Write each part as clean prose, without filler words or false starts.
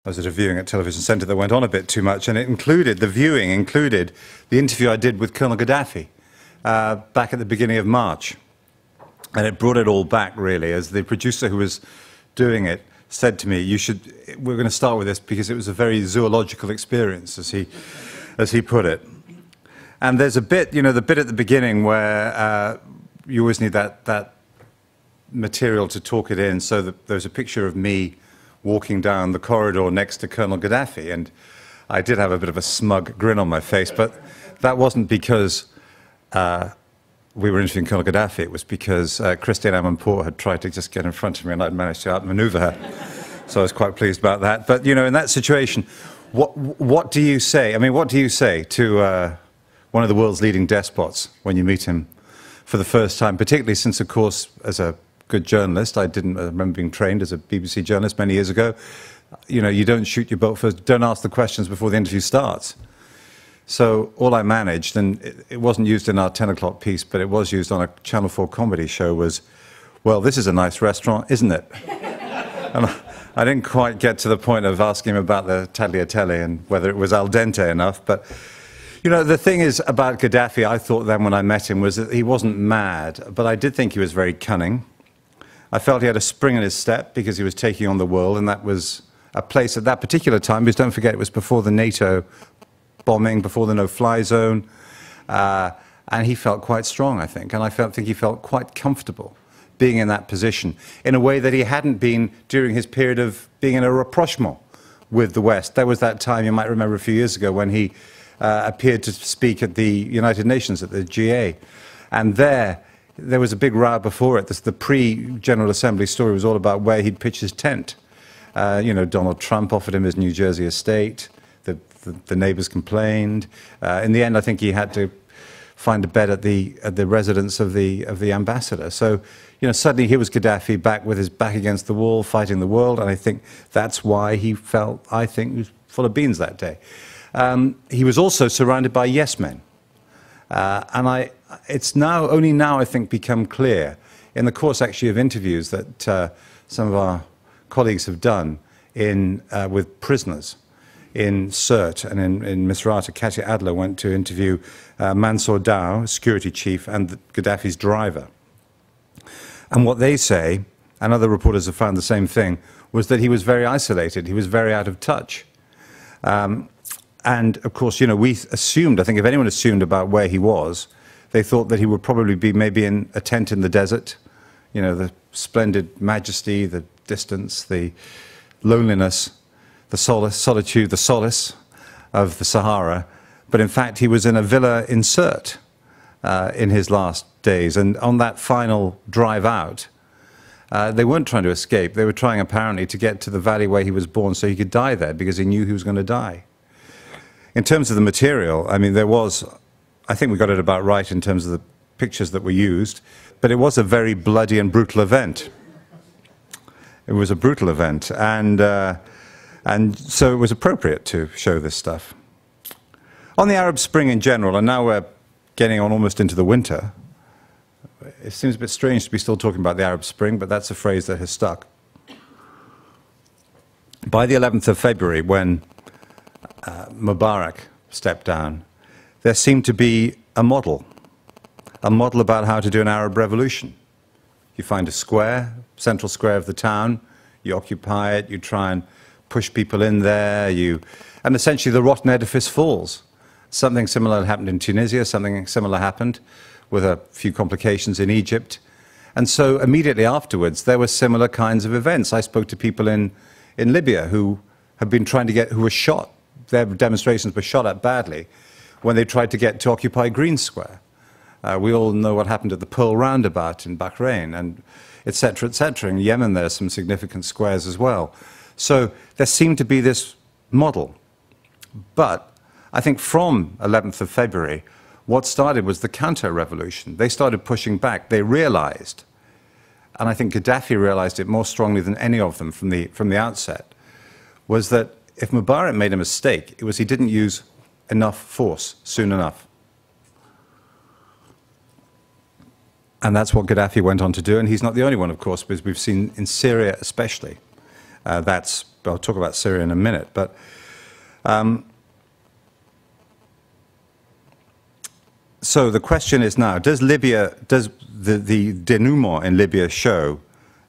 I was at a viewing at Television Centre that went on a bit too much, and the viewing included the interview I did with Colonel Gaddafi back at the beginning of March. And it brought it all back, really, as the producer who was doing it said to me, we're going to start with this because it was a very zoological experience, as he put it. And there's a bit, the bit at the beginning where you always need that material to talk it in, so that there's a picture of me walking down the corridor next to Colonel Gaddafi, and I did have a bit of a smug grin on my face, but that wasn't because we were interviewing Colonel Gaddafi. It was because Christine Amanpour had tried to just get in front of me, and I'd managed to outmaneuver her. So I was quite pleased about that. But, in that situation, what do you say? I mean, what do you say to one of the world's leading despots when you meet him for the first time, particularly since, of course, as a good journalist, I remember being trained as a BBC journalist many years ago, you don't shoot your boat first, don't ask the questions before the interview starts. So all I managed, and it wasn't used in our 10 o'clock piece, but it was used on a Channel 4 comedy show, was, well, this is a nice restaurant, isn't it? And I didn't quite get to the point of asking him about the tagliatelle and whether it was al dente enough, but the thing is about Gaddafi, I thought then when I met him, was that he wasn't mad, but I did think he was very cunning. I felt he had a spring in his step because he was taking on the world, and that was a place at that particular time, because don't forget it was before the NATO bombing, before the no-fly zone, and he felt quite strong, I think, and I think he felt quite comfortable being in that position in a way that he hadn't been during his period of being in a rapprochement with the West. There was that time, you might remember a few years ago, when he appeared to speak at the United Nations, at the GA, and there was a big row before it. The pre-General Assembly story was all about where he'd pitch his tent. Donald Trump offered him his New Jersey estate. The neighbors complained. In the end, I think he had to find a bed at the residence of the ambassador. So, suddenly here was Gaddafi back with his back against the wall, fighting the world, and I think that's why he felt, he was full of beans that day. He was also surrounded by yes men. And it's only now, I think, become clear, in the course actually of interviews that some of our colleagues have done with prisoners in Sirte and in Misrata. Katya Adler went to interview Mansour Dow, security chief, and Gaddafi's driver. And what they say, and other reporters have found the same thing, was that he was very isolated, he was very out of touch. And, of course, we assumed, I think if anyone assumed about where he was, they thought that he would probably be maybe in a tent in the desert, the splendid majesty, the distance, the loneliness, the solitude, the solace of the Sahara. But, in fact, he was in a villa in Sirte in his last days. And on that final drive out, they weren't trying to escape. They were trying, apparently, to get to the valley where he was born so he could die there, because he knew he was going to die. In terms of the material, I mean, I think we got it about right in terms of the pictures that were used, but it was a very bloody and brutal event. It was a brutal event, and so it was appropriate to show this stuff. On the Arab Spring in general, and now we're getting on almost into the winter, it seems a bit strange to be still talking about the Arab Spring, but that's a phrase that has stuck. By the 11th of February, when Mubarak stepped down, there seemed to be a model about how to do an Arab revolution. You find a square, central square of the town, you occupy it, you try and push people in there, and essentially the rotten edifice falls. Something similar happened in Tunisia, something similar happened with a few complications in Egypt. And so immediately afterwards, there were similar kinds of events. I spoke to people in Libya who had been who were shot. Their demonstrations were shot at badly when they tried to occupy Green Square. We all know what happened at the Pearl Roundabout in Bahrain, and et cetera, et cetera. In Yemen, there are some significant squares as well. So there seemed to be this model. But I think from 11th of February, what started was the counter-revolution. They started pushing back. They realized, and I think Gaddafi realized it more strongly than any of them from the outset, was that if Mubarak made a mistake, it was he didn't use enough force soon enough. And that's what Gaddafi went on to do, and he's not the only one, of course, because we've seen in Syria especially, I'll talk about Syria in a minute, but so the question is now, does the denouement in Libya show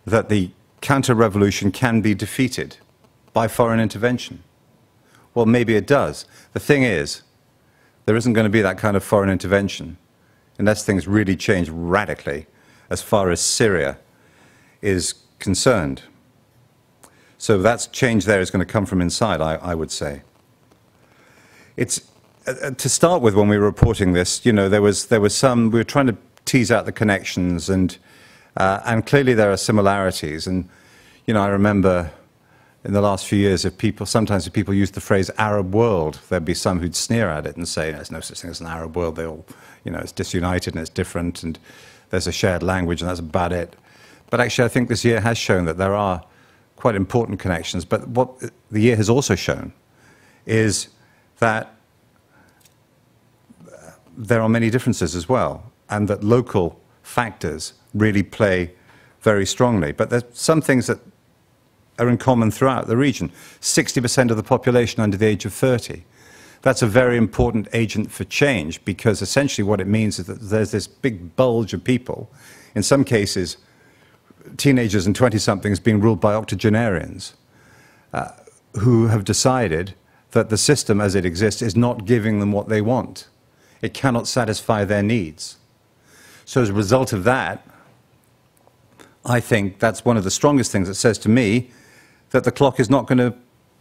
that the counter-revolution can be defeated by foreign intervention? Well, maybe it does. The thing is, there isn't going to be that kind of foreign intervention unless things really change radically as far as Syria is concerned. So that change there is going to come from inside, I would say. It's to start with, when we were reporting this, you know, there was some, we were trying to tease out the connections, and clearly there are similarities. And you know, I remember in the last few years, sometimes if people use the phrase Arab world, there'd be some who'd sneer at it and say, there's no such thing as an Arab world. They all, you know, it's disunited and it's different, and there's a shared language, and that's about it. But actually, I think this year has shown that there are quite important connections. But what the year has also shown is that there are many differences as well, and that local factors really play very strongly. But there's some things that are in common throughout the region. 60% of the population under the age of 30. That's a very important agent for change, because essentially what it means is that there's this big bulge of people, in some cases teenagers and 20-somethings, being ruled by octogenarians who have decided that the system as it exists is not giving them what they want. It cannot satisfy their needs. So as a result of that, I think that's one of the strongest things that says to me that the clock is not going to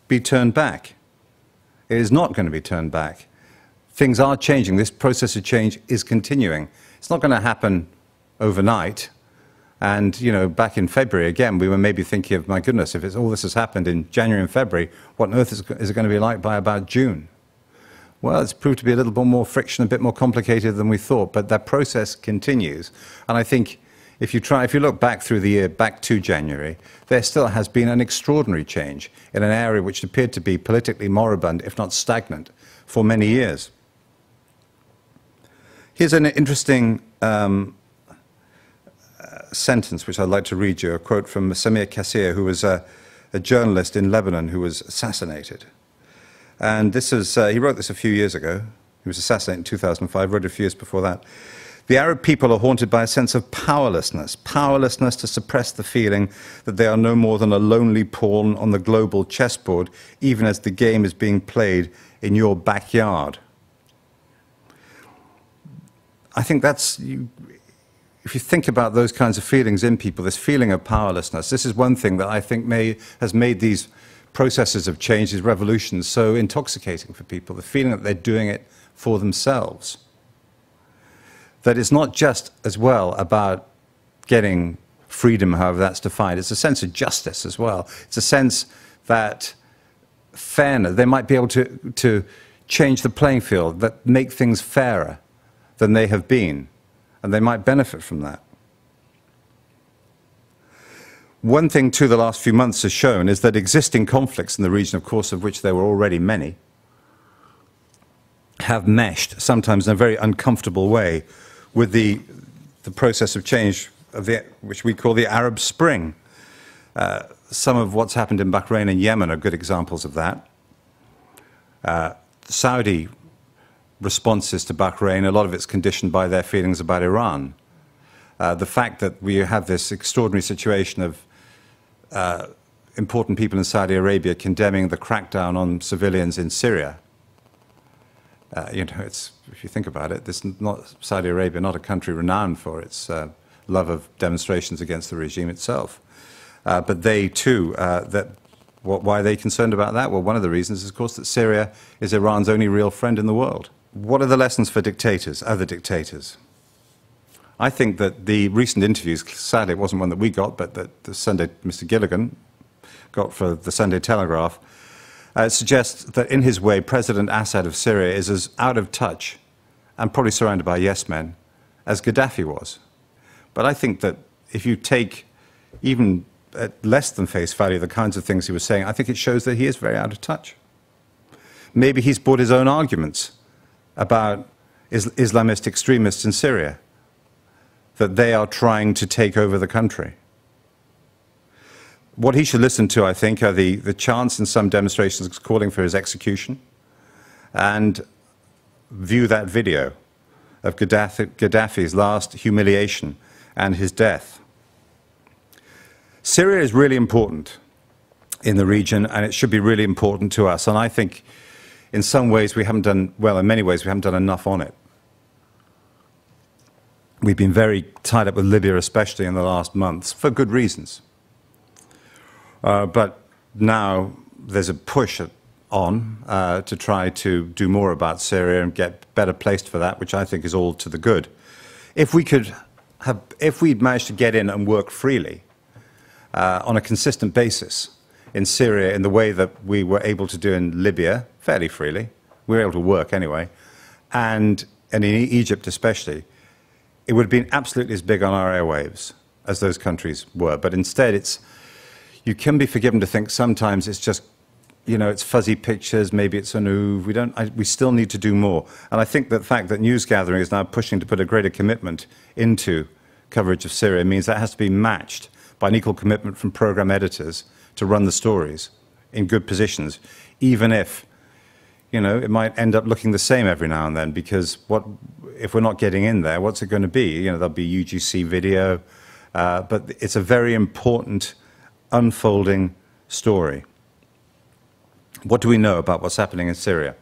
be turned back. It is not going to be turned back. Things are changing. This process of change is continuing. It's not going to happen overnight. And, you know, back in February, again, we were maybe thinking of, my goodness, if all this has happened in January and February, what on earth is it going to be like by about June? Well, it's proved to be a little bit more friction, a bit more complicated than we thought, but that process continues. And I think if you look back through the year, back to January, there still has been an extraordinary change in an area which appeared to be politically moribund, if not stagnant, for many years. Here's an interesting sentence which I'd like to read you, a quote from Samir Kassir, who was a journalist in Lebanon who was assassinated. And this is, he wrote this a few years ago. He was assassinated in 2005, wrote it a few years before that. The Arab people are haunted by a sense of powerlessness to suppress the feeling that they are no more than a lonely pawn on the global chessboard, even as the game is being played in your backyard. I think that's, if you think about those kinds of feelings in people, this feeling of powerlessness, this is one thing that I think has made these processes of change, these revolutions, so intoxicating for people, the feeling that they're doing it for themselves. That it's not just as well about getting freedom, however that's defined, it's a sense of justice as well. It's a sense that fairness, they might be able to change the playing field, that make things fairer than they have been, and they might benefit from that. One thing, too, the last few months has shown is that existing conflicts in the region, of course, of which there were already many, have meshed, sometimes in a very uncomfortable way, with the process of change which we call the Arab Spring. Some of what's happened in Bahrain and Yemen are good examples of that. Saudi responses to Bahrain, a lot of it's conditioned by their feelings about Iran. The fact that we have this extraordinary situation of important people in Saudi Arabia condemning the crackdown on civilians in Syria. You know, if you think about it, Saudi Arabia, not a country renowned for its love of demonstrations against the regime itself. But they too, why are they concerned about that? Well, one of the reasons is, of course, that Syria is Iran's only real friend in the world. What are the lessons for dictators, other dictators? I think that the recent interviews, sadly it wasn't one that we got, but that the Sunday, Mr. Gilligan got for the Sunday Telegraph, suggests that in his way, President Assad of Syria is as out of touch and probably surrounded by yes men as Gaddafi was. But I think that if you take even at less than face value the kinds of things he was saying, I think it shows that he is very out of touch. Maybe he's bought his own arguments about Islamist extremists in Syria, that they are trying to take over the country. What he should listen to, I think, are the chants in some demonstrations calling for his execution, and view that video of Gaddafi's last humiliation and his death. Syria is really important in the region, and it should be really important to us. And I think in some ways we haven't done, well, in many ways we haven't done enough on it. We've been very tied up with Libya, especially in the last months, for good reasons. But now there's a push on to try to do more about Syria and get better placed for that, which I think is all to the good. If we'd managed to get in and work freely on a consistent basis in Syria in the way that we were able to do in Libya, fairly freely, we were able to work anyway, and in Egypt especially, it would have been absolutely as big on our airwaves as those countries were. But instead, you can be forgiven to think sometimes it's just, you know, it's fuzzy pictures, maybe it's an ooh, we still need to do more. And I think that the fact that news gathering is now pushing to put a greater commitment into coverage of Syria means that has to be matched by an equal commitment from program editors to run the stories in good positions, even if, you know, it might end up looking the same every now and then, because if we're not getting in there, what's it going to be? You know, there'll be UGC video, but it's a very important unfolding story. What do we know about what's happening in Syria?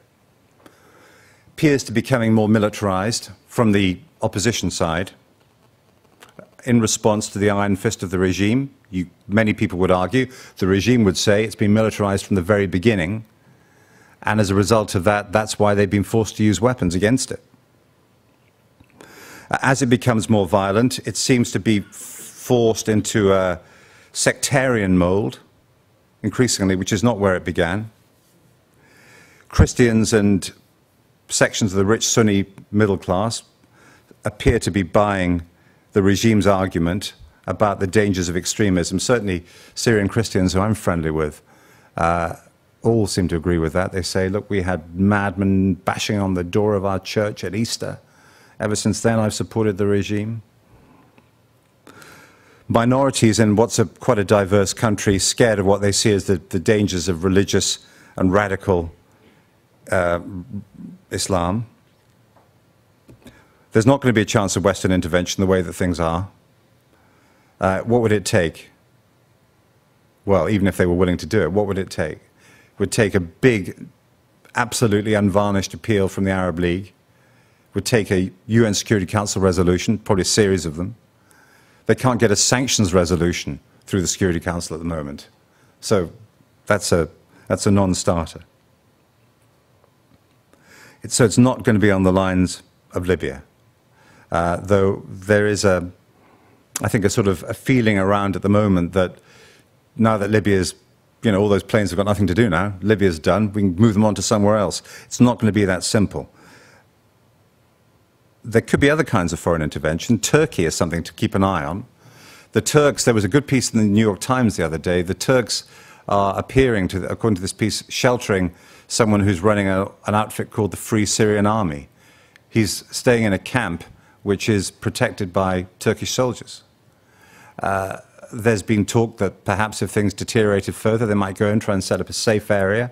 Appears to be becoming more militarized from the opposition side in response to the iron fist of the regime. Many people would argue, the regime would say it's been militarized from the very beginning, and as a result of that, that's why they've been forced to use weapons against it. As it becomes more violent, it seems to be forced into a sectarian mold, increasingly, which is not where it began. Christians and sections of the rich Sunni middle class appear to be buying the regime's argument about the dangers of extremism. Certainly Syrian Christians who I'm friendly with all seem to agree with that. They say, look, we had madmen bashing on the door of our church at Easter. Ever since then, I've supported the regime. Minorities in what's quite a diverse country, scared of what they see as the dangers of religious and radical Islam. There's not going to be a chance of Western intervention the way that things are. What would it take? Well, even if they were willing to do it, what would it take? It would take a big, absolutely unvarnished appeal from the Arab League. It would take a UN Security Council resolution, probably a series of them. They can't get a sanctions resolution through the Security Council at the moment. So that's a non-starter. So it's not going to be on the lines of Libya, though there is I think a sort of a feeling around at the moment that now that Libya's, you know, all those planes have got nothing to do now, Libya's done, we can move them on to somewhere else. It's not going to be that simple. There could be other kinds of foreign intervention. Turkey is something to keep an eye on. The Turks, there was a good piece in the New York Times the other day, the Turks are appearing to, according to this piece, sheltering someone who's running an outfit called the Free Syrian Army. He's staying in a camp which is protected by Turkish soldiers. There's been talk that perhaps if things deteriorated further, they might go and try and set up a safe area.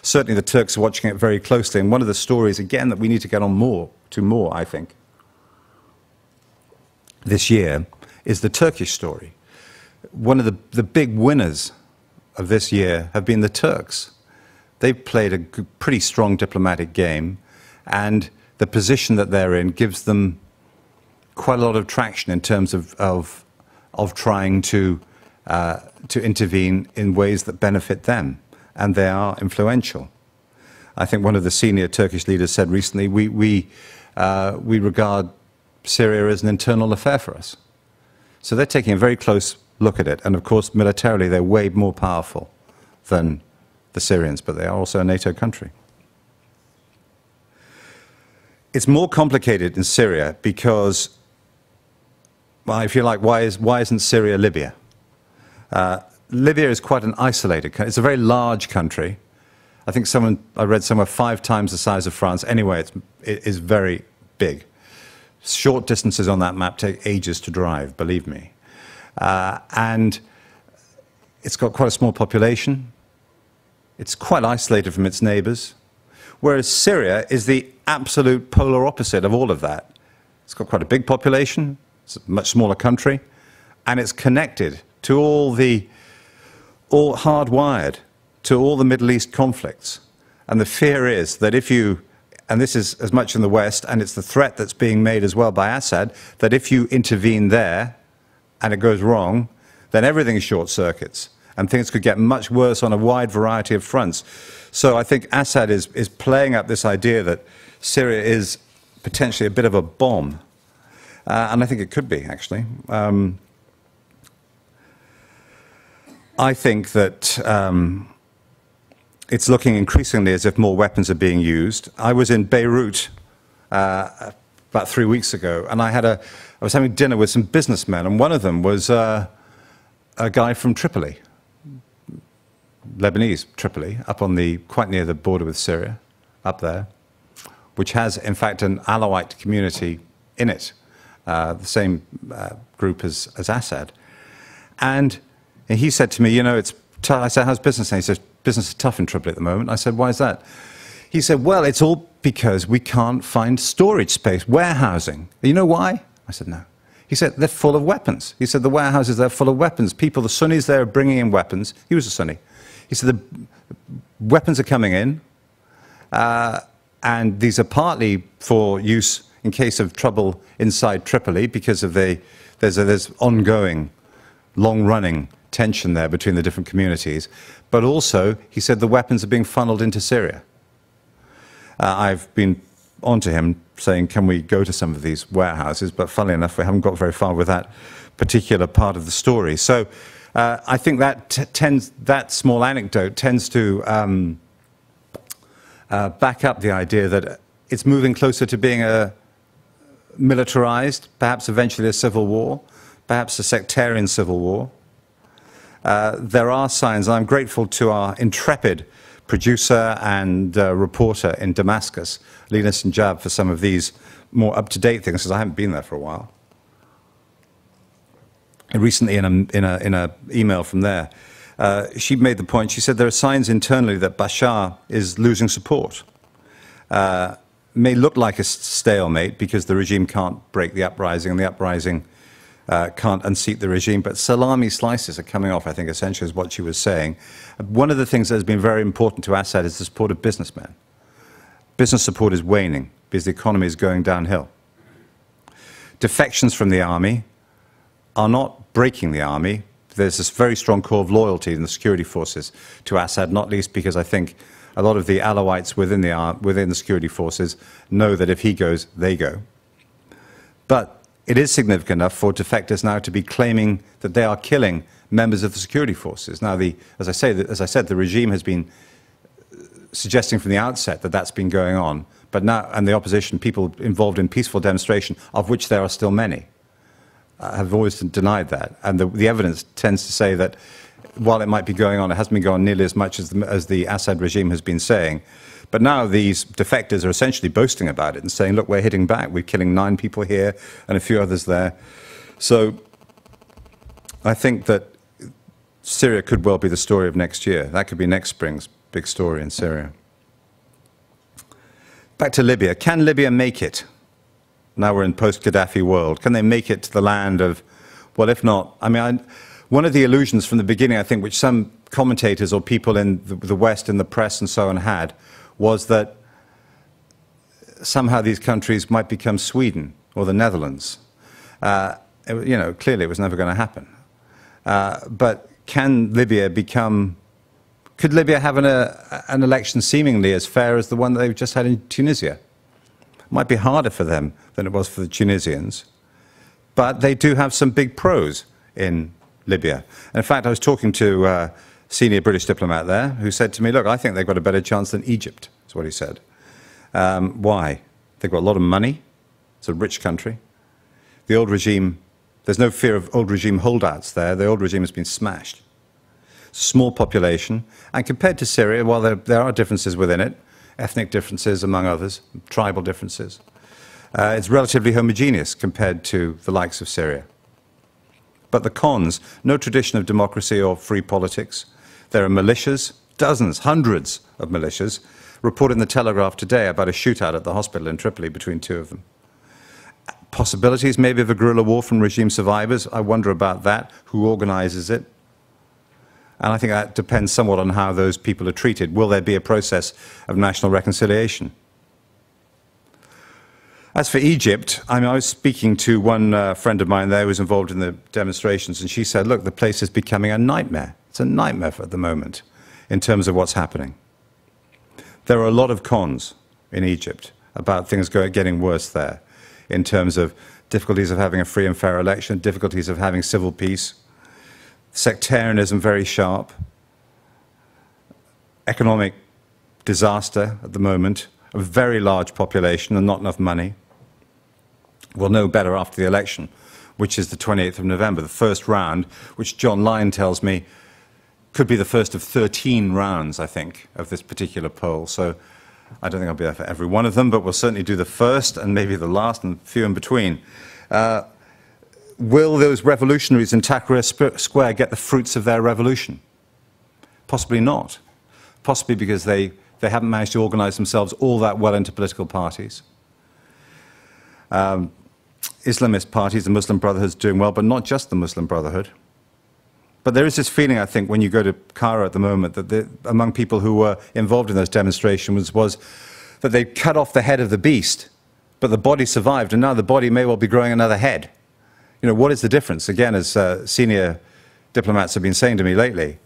Certainly the Turks are watching it very closely, and one of the stories, again, that we need to get on more, I think, this year, is the Turkish story. One of the big winners of this year have been the Turks. They've played a pretty strong diplomatic game, and the position that they're in gives them quite a lot of traction in terms of trying to intervene in ways that benefit them, and they are influential. I think one of the senior Turkish leaders said recently, we regard Syria as an internal affair for us. So they're taking a very close look at it, and of course militarily they're way more powerful than the Syrians, but they are also a NATO country. It's more complicated in Syria because, well, if you like, why isn't Syria Libya? Libya is quite an isolated country. It's a very large country. I think I read somewhere 5 times the size of France. Anyway, it is very big. Short distances on that map take ages to drive, believe me. And It's got quite a small population. It's quite isolated from its neighbors. Whereas Syria is the absolute polar opposite of all of that. It's got quite a big population. It's a much smaller country. And it's connected to all hardwired to all the Middle East conflicts. And the fear is that if you, and this is as much in the West, and it's the threat that's being made as well by Assad, that if you intervene there and it goes wrong, then everything short circuits and things could get much worse on a wide variety of fronts. So I think Assad is playing up this idea that Syria is potentially a bit of a bomb. And I think it could be, actually. I think that it's looking increasingly as if more weapons are being used. I was in Beirut about 3 weeks ago, and I was having dinner with some businessmen, and one of them was a guy from Tripoli, Lebanese Tripoli, up on quite near the border with Syria, up there, which has, in fact, an Alawite community in it, the same group as Assad. And he said to me, you know, it's tough. I said, how's business? And he said, business is tough in Tripoli at the moment. I said, why is that? He said, well, it's all because we can't find storage space, warehousing. You know why? I said, no. He said, they're full of weapons. He said, the warehouses, they're full of weapons. People, the Sunnis there are bringing in weapons. He was a Sunni. He said, the weapons are coming in, and these are partly for use in case of trouble inside Tripoli because of there's ongoing, long-running tension there between the different communities. But also, he said, the weapons are being funneled into Syria. I've been onto him saying, can we go to some of these warehouses? But funnily enough, we haven't got very far with that particular part of the story. So I think that small anecdote tends to back up the idea that it's moving closer to being a militarized, perhaps eventually a civil war, perhaps a sectarian civil war. There are signs, and I'm grateful to our intrepid producer and reporter in Damascus, Lina Sinjab, for some of these more up-to-date things, because I haven't been there for a while. And recently, in an email from there, she made the point, she said there are signs internally that Bashar is losing support. May look like a stalemate because the regime can't break the uprising, and the uprising can't unseat the regime, but salami slices are coming off, I think, essentially is what she was saying. One of the things that has been very important to Assad is the support of businessmen. Business support is waning because the economy is going downhill. Defections from the army are not breaking the army. There's this very strong core of loyalty in the security forces to Assad, not least because I think a lot of the Alawites within the security forces know that if he goes, they go. But it is significant enough for defectors now to be claiming that they are killing members of the security forces. Now, as I said, the regime has been suggesting from the outset that that's been going on, but now, and the opposition, people involved in peaceful demonstration, of which there are still many, have always denied that. And the evidence tends to say that while it might be going on, it hasn't been going on nearly as much as the Assad regime has been saying. But now these defectors are essentially boasting about it and saying, look, we're hitting back. We're killing 9 people here and a few others there. So I think that Syria could well be the story of next year. That could be next spring's big story in Syria. Back to Libya. Can Libya make it? Now we're in post-Gaddafi world. Can they make it to the land of, well, if not, I mean, one of the illusions from the beginning, I think, which some commentators or people in the West, in the press and so on had, was that somehow these countries might become Sweden or the Netherlands. You know, clearly it was never going to happen. But can Libya become, could Libya have an election seemingly as fair as the one that they've just had in Tunisia? It might be harder for them than it was for the Tunisians, but they do have some big pros in Libya. And in fact, I was talking to a senior British diplomat there who said to me, look, I think they've got a better chance than Egypt, is what he said. Why? They've got a lot of money. It's a rich country. The old regime, there's no fear of old regime holdouts there. The old regime has been smashed. Small population. And compared to Syria, while there are differences within it, ethnic differences among others, tribal differences, it's relatively homogeneous compared to the likes of Syria. But the cons, no tradition of democracy or free politics. There are militias, dozens, hundreds of militias, reported in the Telegraph today about a shootout at the hospital in Tripoli between two of them. Possibilities maybe of a guerrilla war from regime survivors. I wonder about that. Who organizes it? And I think that depends somewhat on how those people are treated. Will there be a process of national reconciliation? As for Egypt, I was speaking to one friend of mine there who was involved in the demonstrations, and she said, look, the place is becoming a nightmare. It's a nightmare at the moment in terms of what's happening. There are a lot of cons in Egypt about things getting worse there in terms of difficulties of having a free and fair election, difficulties of having civil peace, sectarianism very sharp, economic disaster at the moment, a very large population and not enough money. We'll know better after the election, which is the 28th of November, the first round, which John Lyon tells me could be the first of 13 rounds, I think, of this particular poll. So I don't think I'll be there for every one of them, but we'll certainly do the first and maybe the last and few in between. Will those revolutionaries in Tahrir Square get the fruits of their revolution? Possibly not. Possibly because they haven't managed to organize themselves all that well into political parties. Islamist parties, the Muslim Brotherhood is doing well, but not just the Muslim Brotherhood. But there is this feeling, I think, when you go to Cairo at the moment, that among people who were involved in those demonstrations was that they cut off the head of the beast, but the body survived, and now the body may well be growing another head. You know, what is the difference? Again, as senior diplomats have been saying to me lately,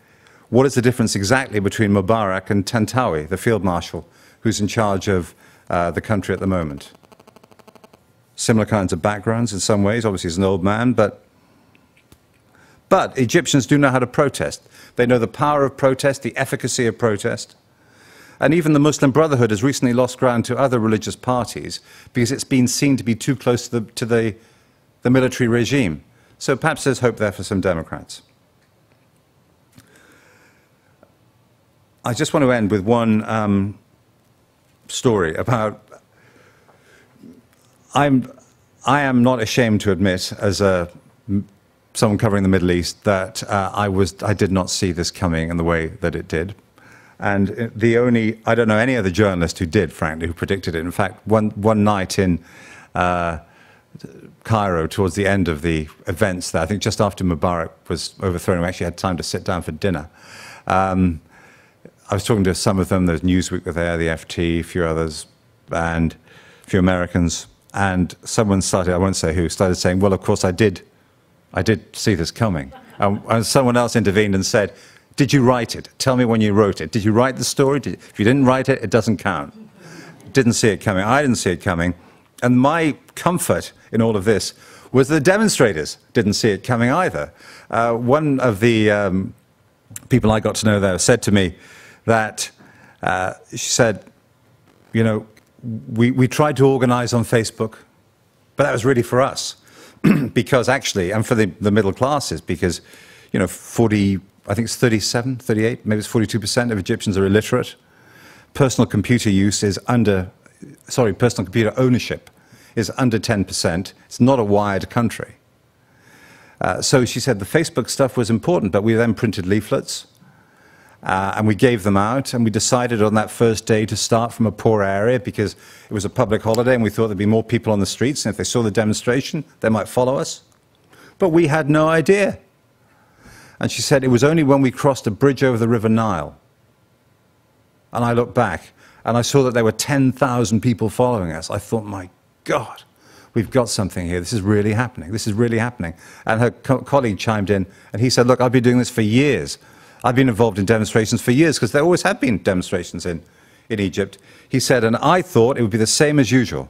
what is the difference exactly between Mubarak and Tantawi, the field marshal, who's in charge of the country at the moment? Similar kinds of backgrounds in some ways. Obviously, he's an old man, but Egyptians do know how to protest. They know the power of protest, the efficacy of protest. And even the Muslim Brotherhood has recently lost ground to other religious parties because it's been seen to be too close to the military regime. So perhaps there's hope there for some Democrats. I just want to end with one story about... I am not ashamed to admit, as someone covering the Middle East, that I did not see this coming in the way that it did. And I don't know any other journalist who did, frankly, who predicted it. In fact, one night in Cairo, towards the end of the events there, I think just after Mubarak was overthrown, we actually had time to sit down for dinner. I was talking to some of them. There's Newsweek were there, the FT, a few others, and a few Americans. And someone started, I won't say who, started saying, well, of course I did see this coming. And someone else intervened and said, did you write it? Tell me when you wrote it. Did you write the story? If you didn't write it, it doesn't count. Didn't see it coming. I didn't see it coming. And my comfort in all of this was the demonstrators didn't see it coming either. One of the people I got to know there said to me that, she said, you know, we tried to organize on Facebook, but that was really for us. Because actually, and for the middle classes, because, you know, I think it's 37, 38, maybe it's 42% of Egyptians are illiterate. Personal computer ownership is under 10%. It's not a wired country. So she said the Facebook stuff was important, but we then printed leaflets. And we gave them out, and we decided on that first day to start from a poor area because it was a public holiday and we thought there'd be more people on the streets, and if they saw the demonstration, they might follow us. But we had no idea. And she said it was only when we crossed a bridge over the River Nile, and I looked back, and I saw that there were 10,000 people following us. I thought, my God, we've got something here. This is really happening. This is really happening. And her colleague chimed in, and he said, look, I've been doing this for years. I've been involved in demonstrations for years, because there always have been demonstrations in Egypt. He said, and I thought it would be the same as usual.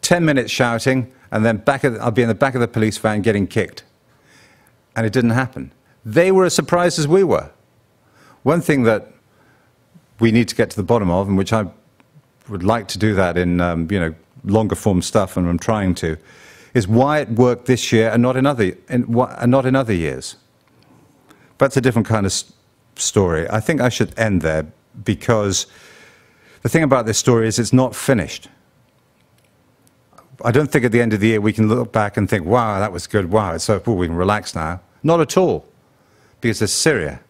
10 minutes shouting, and then I'll be in the back of the police van getting kicked. And it didn't happen. They were as surprised as we were. One thing that we need to get to the bottom of, and which I would like to do that in you know, longer form stuff, and I'm trying to, is why it worked this year and not in other years. But it's a different kind of story. I think I should end there, because the thing about this story is it's not finished. I don't think at the end of the year we can look back and think, wow, that was good, wow, so we can relax now. Not at all. Because there's Syria,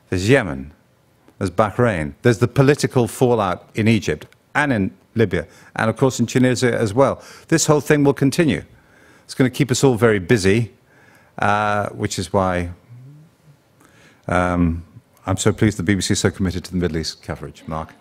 there's Yemen, there's Bahrain, there's the political fallout in Egypt and in Libya, and of course in Tunisia as well. This whole thing will continue. It's going to keep us all very busy, which is why I'm so pleased the BBC is so committed to the Middle East coverage. Mark?